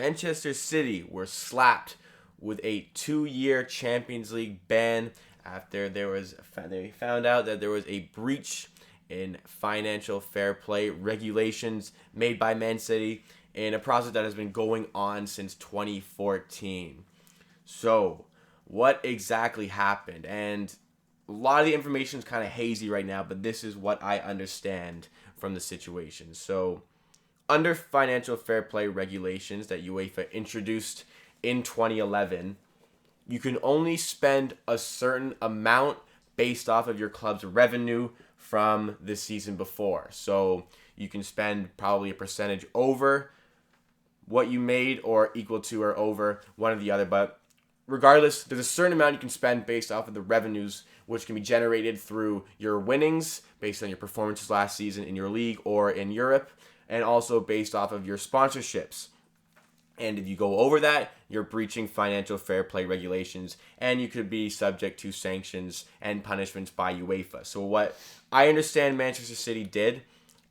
Manchester City were slapped with a 2-year Champions League ban after they found out that there was a breach in financial fair play regulations made by Man City in a process that has been going on since 2014. So, what exactly happened? And a lot of the information is kind of hazy right now, but this is what I understand from the situation. So, under financial fair play regulations that UEFA introduced in 2011, you can only spend a certain amount based off of your club's revenue from the season before. So you can spend probably a percentage over what you made or equal to or over one or the other. But regardless, there's a certain amount you can spend based off of the revenues, which can be generated through your winnings based on your performances last season in your league or in Europe, and also based off of your sponsorships. And if you go over that, you're breaching financial fair play regulations, and you could be subject to sanctions and punishments by UEFA. So what I understand Manchester City did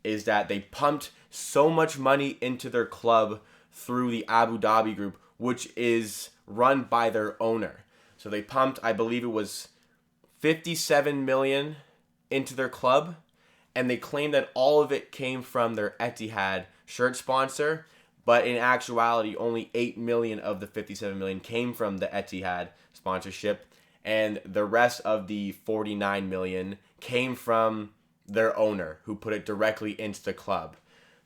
is that they pumped so much money into their club through the Abu Dhabi Group, which is run by their owner. So they pumped, I believe it was 57 million into their club, and they claim that all of it came from their Etihad shirt sponsor, but in actuality only 8 million of the 57 million came from the Etihad sponsorship, and the rest of the 49 million came from their owner, who put it directly into the club.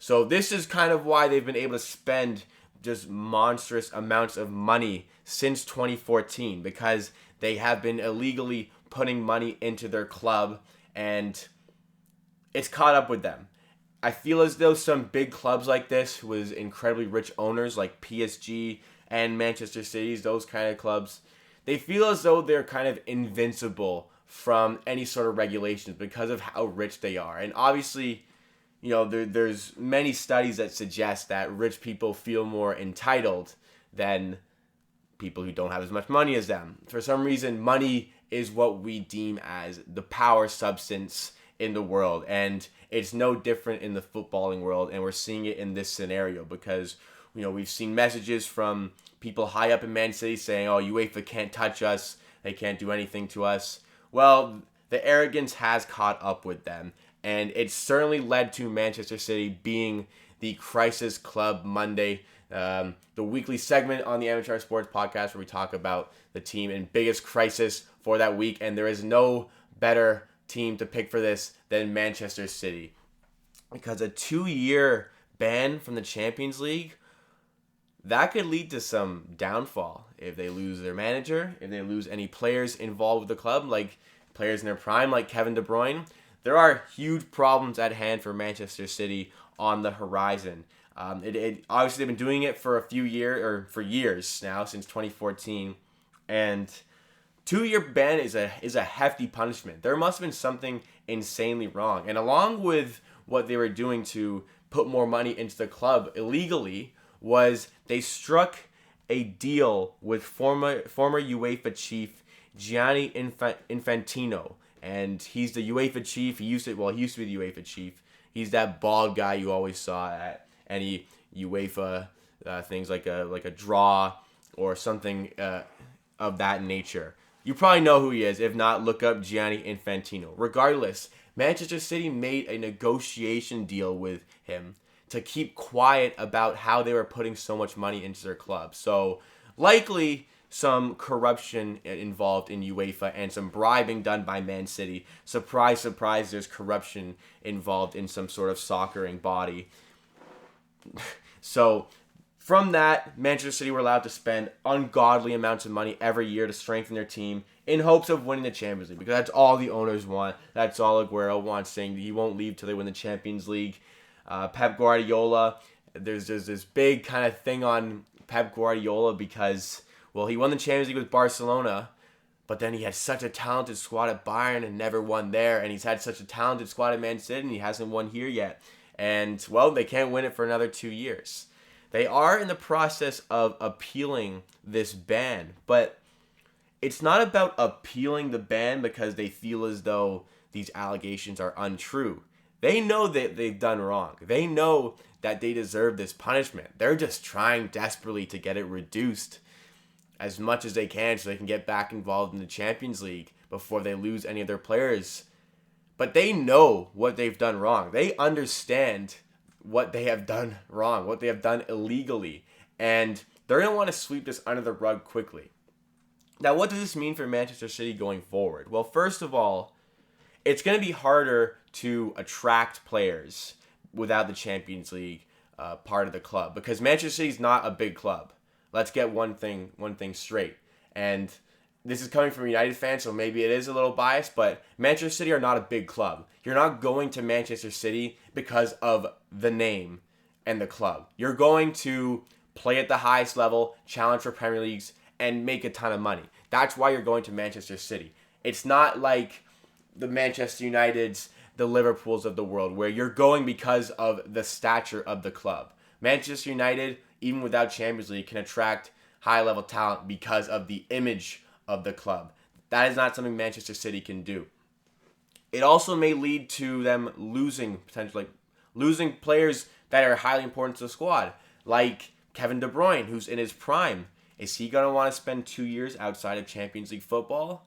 So this is kind of why they've been able to spend just monstrous amounts of money since 2014, because they have been illegally putting money into their club, and it's caught up with them. I feel as though some big clubs like this, with incredibly rich owners like PSG and Manchester City's, those kind of clubs, they feel as though they're kind of invincible from any sort of regulations because of how rich they are. And obviously, there's many studies that suggest that rich people feel more entitled than people who don't have as much money as them. For some reason, money is what we deem as the power substance in the world, and it's no different in the footballing world, and we're seeing it in this scenario because we've seen messages from people high up in Man City saying, "Oh, UEFA can't touch us, they can't do anything to us." Well, the arrogance has caught up with them, and it's certainly led to Manchester City being the Crisis Club Monday, the weekly segment on the Amateur Sports Podcast where we talk about the team in biggest crisis for that week, and there is no better team to pick for this than Manchester City, because a 2-year ban from the Champions League, that could lead to some downfall if they lose their manager, if they lose any players involved with the club, like players in their prime like Kevin De Bruyne. There are huge problems at hand for Manchester City on the horizon. Obviously they've been doing it for for years now, since 2014, and 2-year ban is a hefty punishment. There must have been something insanely wrong. And along with what they were doing to put more money into the club illegally, was they struck a deal with former UEFA chief Gianni Infantino. And he's the UEFA chief. He used to be the UEFA chief. He's that bald guy you always saw at any UEFA things, like a draw or something of that nature. You probably know who he is. If not, look up Gianni Infantino. Regardless, Manchester City made a negotiation deal with him to keep quiet about how they were putting so much money into their club. So likely some corruption involved in UEFA and some bribing done by Man City. Surprise, surprise, there's corruption involved in some sort of soccering body. So from that, Manchester City were allowed to spend ungodly amounts of money every year to strengthen their team in hopes of winning the Champions League, because that's all the owners want. That's all Aguero wants, saying that he won't leave till they win the Champions League. Pep Guardiola, there's this big kind of thing on Pep Guardiola because, well, he won the Champions League with Barcelona, but then he had such a talented squad at Bayern and never won there, and he's had such a talented squad at Man City and he hasn't won here yet. And, well, they can't win it for another 2 years. They are in the process of appealing this ban, but it's not about appealing the ban because they feel as though these allegations are untrue. They know that they've done wrong. They know that they deserve this punishment. They're just trying desperately to get it reduced as much as they can so they can get back involved in the Champions League before they lose any of their players. But they know what they've done wrong. They understand what they have done wrong, what they have done illegally. And they're going to want to sweep this under the rug quickly. Now, what does this mean for Manchester City going forward? Well, first of all, it's going to be harder to attract players without the Champions League part of the club, because Manchester City is not a big club. Let's get one thing straight. And this is coming from a United fan, so maybe it is a little biased, but Manchester City are not a big club. You're not going to Manchester City because of the name and the club. You're going to play at the highest level, challenge for Premier Leagues, and make a ton of money. That's why you're going to Manchester City. It's not like the Manchester Uniteds, the Liverpools of the world, where you're going because of the stature of the club. Manchester United, even without Champions League, can attract high-level talent because of the image of the club. That is not something Manchester City can do. It also may lead to them losing players that are highly important to the squad, like Kevin De Bruyne, who's in his prime. Is he going to want to spend 2 years outside of Champions League football?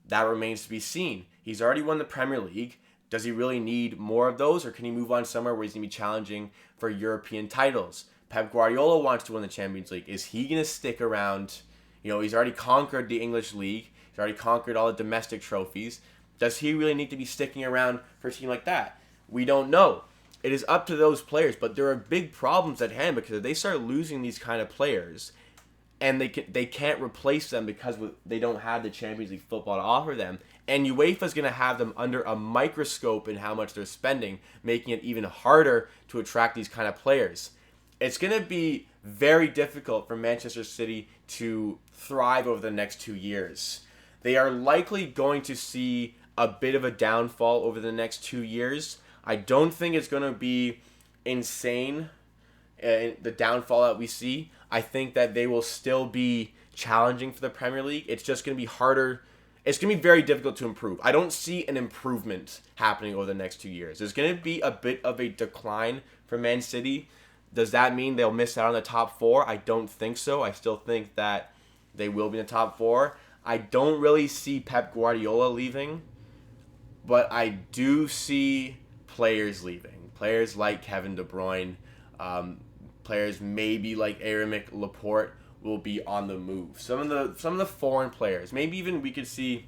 That remains to be seen. He's already won the Premier League. Does he really need more of those, or can he move on somewhere where he's going to be challenging for European titles? Pep Guardiola wants to win the Champions League. Is he going to stick around? He's already conquered the English League. He's already conquered all the domestic trophies. Does he really need to be sticking around for a team like that? We don't know. It is up to those players, but there are big problems at hand, because if they start losing these kind of players and they can't replace them because they don't have the Champions League football to offer them, and UEFA's going to have them under a microscope in how much they're spending, making it even harder to attract these kind of players. It's going to be very difficult for Manchester City to thrive over the next 2 years. They are likely going to see a bit of a downfall over the next 2 years. I don't think it's going to be insane, the downfall that we see. I think that they will still be challenging for the Premier League. It's just going to be harder. It's going to be very difficult to improve. I don't see an improvement happening over the next 2 years. There's going to be a bit of a decline for Man City. Does that mean they'll miss out on the top four? I don't think so. I still think that they will be in the top four. I don't really see Pep Guardiola leaving, but I do see players leaving. Players like Kevin De Bruyne, players maybe like Aymeric Laporte will be on the move. Some of the foreign players, maybe even we could see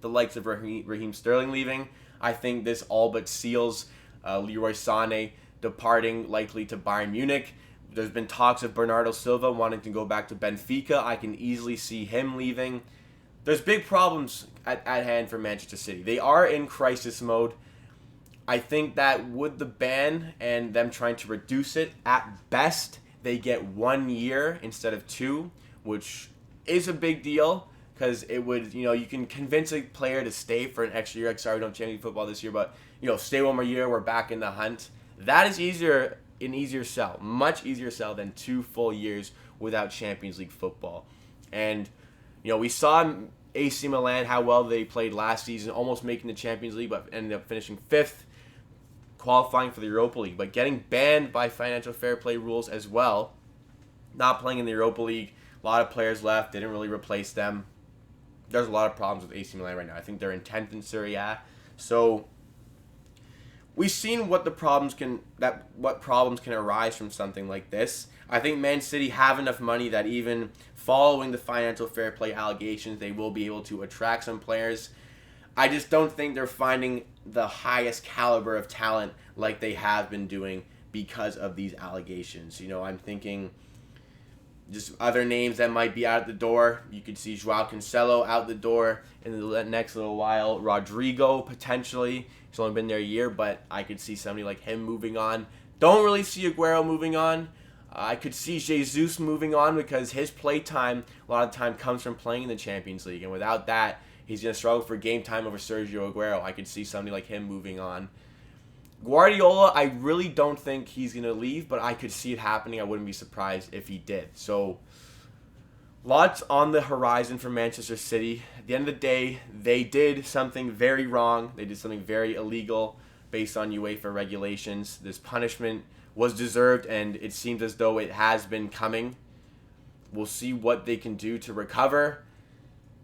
the likes of Raheem Sterling leaving. I think this all but seals Leroy Sané departing, likely to Bayern Munich. There's been talks of Bernardo Silva wanting to go back to Benfica. I can easily see him leaving. There's big problems at hand for Manchester City. They are in crisis mode. I think that with the ban and them trying to reduce it, at best, they get 1 year instead of 2, which is a big deal, because it would, you can convince a player to stay for an extra year. Like, sorry, we don't Champions League football this year, but, stay 1 more year, we're back in the hunt. That is an easier sell, much easier sell than 2 full years without Champions League football. And, we saw AC Milan, how well they played last season, almost making the Champions League, but ended up finishing 5th, qualifying for the Europa League, but getting banned by financial fair play rules as well. Not playing in the Europa League. A lot of players left. They didn't really replace them. There's a lot of problems with AC Milan right now. I think they're in 10th in Serie A. So we've seen what problems can arise from something like this. I think Man City have enough money that even following the financial fair play allegations, they will be able to attract some players. I just don't think they're finding the highest caliber of talent like they have been doing because of these allegations. I'm thinking just other names that might be out the door. You could see Joao Cancelo out the door in the next little while. Rodrigo, potentially. He's only been there a year, but I could see somebody like him moving on. Don't really see Aguero moving on. I could see Jesus moving on because his play time, a lot of time, comes from playing in the Champions League. And without that, he's going to struggle for game time over Sergio Aguero. I could see somebody like him moving on. Guardiola, I really don't think he's going to leave, but I could see it happening. I wouldn't be surprised if he did. So, lots on the horizon for Manchester City. At the end of the day, they did something very wrong. They did something very illegal. based on UEFA regulations. This punishment was deserved, and it seems as though it has been coming. We'll see what they can do to recover.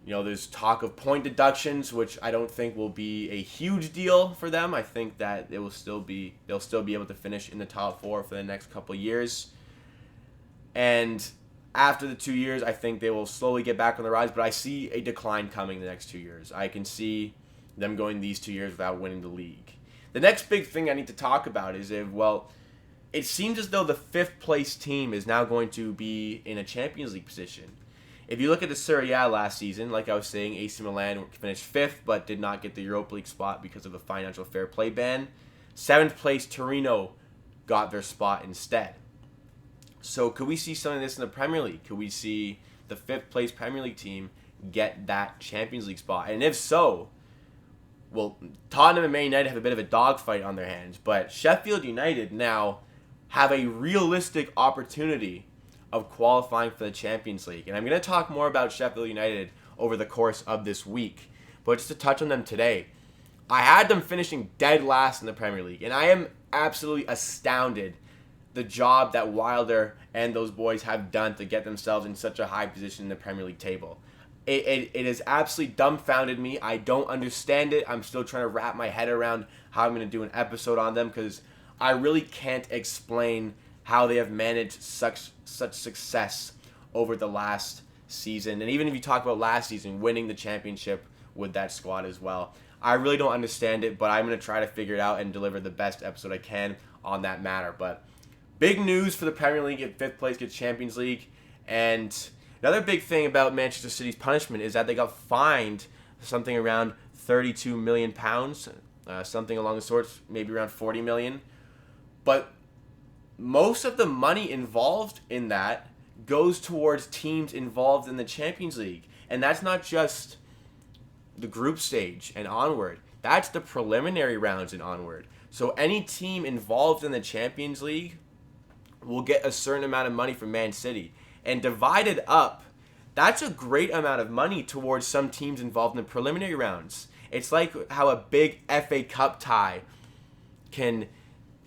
There's talk of point deductions, which I don't think will be a huge deal for them. I think that they'll still be able to finish in the top 4 for the next couple of years. And after the 2 years, I think they will slowly get back on the rise, but I see a decline coming the next 2 years. I can see them going these 2 years without winning the league. The next big thing I need to talk about is it seems as though the 5th place team is now going to be in a Champions League position. If you look at the Serie A last season, like I was saying, AC Milan finished 5th but did not get the Europa League spot because of a financial fair play ban. 7th place Torino got their spot instead. So could we see something like this in the Premier League? Could we see the 5th place Premier League team get that Champions League spot? And if so, well, Tottenham and Man United have a bit of a dogfight on their hands, but Sheffield United now have a realistic opportunity of qualifying for the Champions League. And I'm going to talk more about Sheffield United over the course of this week. But just to touch on them today, I had them finishing dead last in the Premier League. And I am absolutely astounded the job that Wilder and those boys have done to get themselves in such a high position in the Premier League table. It has absolutely dumbfounded me. I don't understand it. I'm still trying to wrap my head around how I'm going to do an episode on them because I really can't explain how they have managed such success over the last season. And even if you talk about last season, winning the championship with that squad as well. I really don't understand it, but I'm going to try to figure it out and deliver the best episode I can on that matter. But big news for the Premier League at 5th place gets Champions League. And another big thing about Manchester City's punishment is that they got fined something around £32 million, something along the sorts, maybe around 40 million. But most of the money involved in that goes towards teams involved in the Champions League. And that's not just the group stage and onward. That's the preliminary rounds and onward. So any team involved in the Champions League will get a certain amount of money from Man City. And divided up, that's a great amount of money towards some teams involved in the preliminary rounds. It's like how a big FA Cup tie can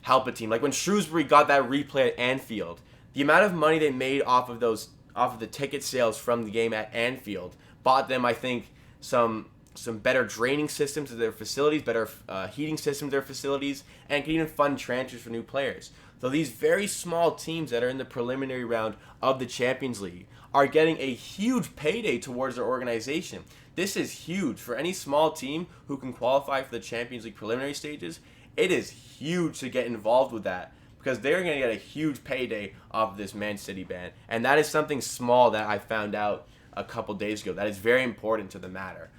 help a team. Like when Shrewsbury got that replay at Anfield, the amount of money they made off of the ticket sales from the game at Anfield bought them, I think, some better draining systems to their facilities, better heating systems to their facilities, and can even fund transfers for new players. So these very small teams that are in the preliminary round of the Champions League are getting a huge payday towards their organization. This is huge for any small team who can qualify for the Champions League preliminary stages. It is huge to get involved with that because they're going to get a huge payday off of this Man City ban. And that is something small that I found out a couple days ago. That is very important to the matter.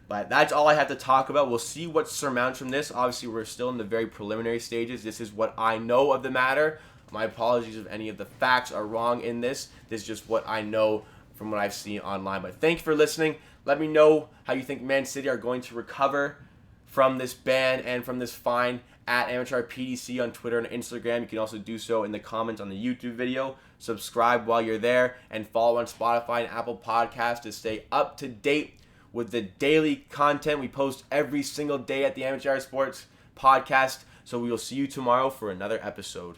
But that's all I have to talk about. We'll see what surmounts from this. Obviously, we're still in the very preliminary stages. This is what I know of the matter. My apologies if any of the facts are wrong in this. This is just what I know from what I've seen online. But thank you for listening. Let me know how you think Man City are going to recover from this ban and from this fine at AmateurPDC on Twitter and Instagram. You can also do so in the comments on the YouTube video. Subscribe while you're there and follow on Spotify and Apple Podcasts to stay up to date with the daily content we post every single day at the Amateur Sports Podcast. So we will see you tomorrow for another episode.